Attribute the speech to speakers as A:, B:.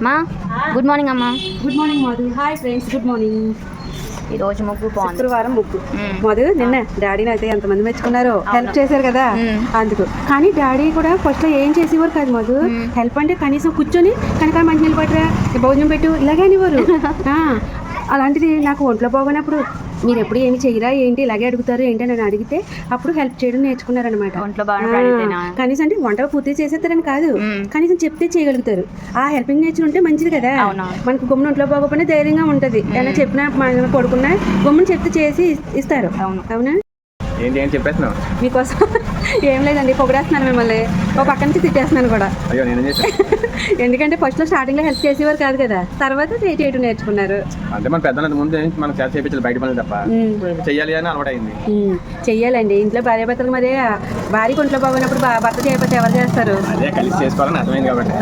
A: మా good morning అమ్మా.
B: Good morning Madhu. Hi friends, good morning.
A: ఈరోజు ముగ్గు బాగుంది.
B: శుక్రవారం ముగ్గు. మధు నిన్న డాడీని అయితే ఎంతమంది మెచ్చుకున్నారో, హెల్ప్ చేశారు కదా అందుకు. కానీ డాడీ కూడా ఫస్ట్ లో ఏం చేసేవారు కాదు మధు. హెల్ప్ అంటే కనీసం కూర్చొని కనుక మంచినీళ్ళు పట్టరా, భోజనం పెట్టు ఇలాగే అనేవారు. అలాంటిది నాకు ఒంట్లో బాగున్నప్పుడు మీరు ఎప్పుడు ఏమి చెయ్యరా ఏంటి ఇలాగే అడుగుతారు ఏంటి అని అడిగితే అప్పుడు హెల్ప్ చేయడం నేర్చుకున్నారనమాట.
A: ఒంట్లో బాగా
B: కనీసం అంటే వంట పూర్తి చేసేస్తారని కాదు, కనీసం చెప్తే చేయగలుగుతారు. ఆ హెల్పింగ్ నేచర్ ఉంటే మంచిది కదా. మనకు గమ్మున ఒంట్లో బాగోపోయినా ధైర్యంగా ఉంటది. ఏమైనా చెప్పినా మన కొడుకున్నా గమ్మున చెప్తే చేసి ఇస్తారు. అవునా?
C: ఏంటి చెప్పేస్తున్నావు?
B: మీకోసం ఏం లేదండి, పొగిడేస్తున్నాను మిమ్మల్ని, ఒక పక్క నుంచి తిట్టేస్తున్నాను కూడా.
C: అయ్యో నేను
B: ఎందుకంటే ఫస్ట్ లో స్టార్టింగ్ లో హెల్ప్ చేసేవారు కాదు కదా, తర్వాత చేయటం నేర్చుకున్నారు.
C: అంటే మన పెద్దల ముందు మనం చేత చేయించాలి బయట పనులు తప్ప చెయ్యాలి అని అలవాటు అయింది.
B: చెయ్యాలండి ఇంట్లో భార్య భర్తలు. మరి భార్యకు ఒంట్లో బాగున్నప్పుడు భర్త చేయకపోతే ఎవరు చేస్తారు?
C: అదే కలిసి చేసుకోవాలని అర్థమైంది కాబట్టి